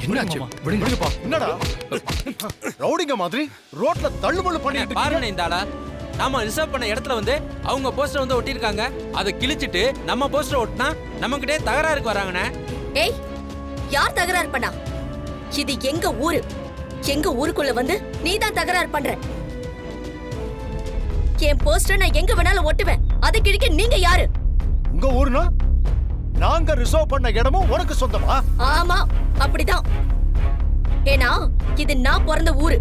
என்னாச்சு? விடுங்கப்பா. என்னடா ரவுடிங்க மாதிரி ரோட்ல தள்ளுமுள்ளு பண்ணிட்டு பாருங்க இந்த ஆளா. நாம ரிசர்வ் பண்ண இடத்துல வந்து அவங்க போஸ்டர் வந்து ஒட்டிருக்காங்க. அதை கிழிச்சிட்டு நம்ம போஸ்டர் ஒட்டினா நம்மகிட்டே தகராறுக்கு வராங்கண்ணே. ஏய், யார் தகராறு பண்ணா? இது எங்க ஊரு. எங்க ஊருக்குள்ள வந்து நீ தான் தகராறு பண்ற. என் போஸ்டர் நான் எங்க வேணாலும் ஒட்டுவேன். அதை கிழிக்க நீங்க யாரு? உங்க ஊருனா நாங்க ரிசர்வ் பண்ண இடமும் உனக்கு சொந்தமா? ஆமா, அப்படிதான். ஏன்னா இது நான் பிறந்த ஊரு.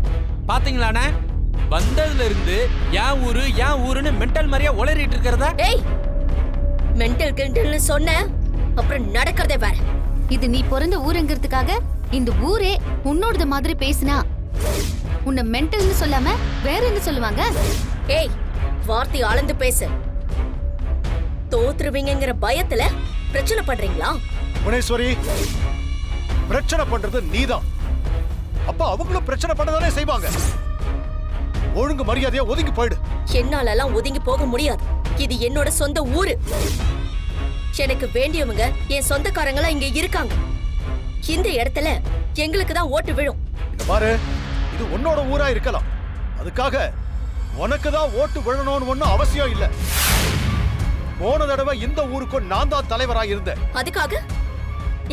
பாத்தீங்களாண்ணே, வந்ததுல இருந்து ஏன் ஊருன்னு மென்டல் மாதிரியா உளறிட்டு இருக்கிறதா? ஏய், மென்டல் கிண்டல்னு சொன்ன அப்புறம் நடக்கிறதே வேற. இது நீ பிறந்த ஊருங்கிறதுக்காக இந்த ஊரே உன்னோடது மாதிரி பேசினா உன்னை மென்டல்னு சொல்லாம வேற என்ன சொல்லுவாங்க? ஏய், வார்த்தை அளந்து பேசு. தோத்துருவீங்கங்கிற பயத்துல பிரச்சனை பண்றீங்களா? புவனேஸ்வரி, பிரச்சனை பண்றது நீதான். அப்ப அவங்களும் பிரச்சனை பண்ணதானே செய்வாங்க. ஒழுங்கு மரியாதையா ஒதுங்கி போயிடு. என்னால எல்லாம் ஒதுங்கி போக முடியாது. இது என்னோட சொந்த ஊரு. எனக்கு வேண்டியவங்க என் சொந்தக்காரங்களா இங்க இருக்காங்க. இந்த இடத்துல எங்களுக்கு தான் ஓட்டு விழும். இங்க பாரு, இது உன்னோட ஊரா இருக்கலாம். அதுக்காக உனக்கு தான் ஓட்டு விழணும்னு ஒண்ணும் அவசியம் இல்ல. போன தடவை இந்த ஊருக்கு நான் தான் தலைவரா இருந்தேன். அதுக்காக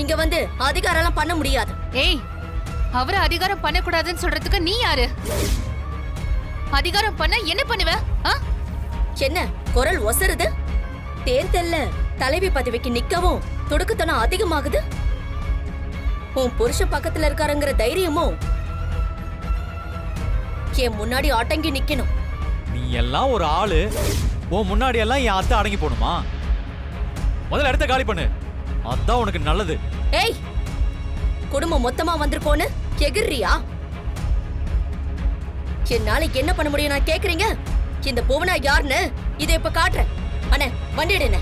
இங்க வந்து அதிகாரம் பண்ண முடியாது. ஏய், அவரை அதிகாரம் பண்ணக்கூடாதுன்னு சொல்றதுக்கு நீ யாரு? அதிகாரம் பண்ண என்ன பண்ணுவ? என்ன குரல் ஒசருது? தேர்தல்ல தலைவி பதவிக்கு நிக்கவும் துடுக்குத்தனம் அதிகமாகுது. உன் புருஷ பக்கத்துல இருக்காருங்கிற தைரியமும் என் முன்னாடி அடங்கி நிக்கணும். நீ எல்லாம் ஒரு ஆளு, உன் முன்னாடி எல்லாம் என் அத்தை அடங்கி போணுமா? முதல்ல இடத்த காலி பண்ணு, அதான் உனக்கு நல்லது. ஏய், குடும்பம் மொத்தமா வந்திருக்கோன்னு எகிர்றியா? என்னால என்ன பண்ண முடியும் நான் கேக்குறீங்க? இந்த புவனா யாருன்னு இதை இப்ப காட்டுறேன். அண்ணே, வண்டி எடுங்க.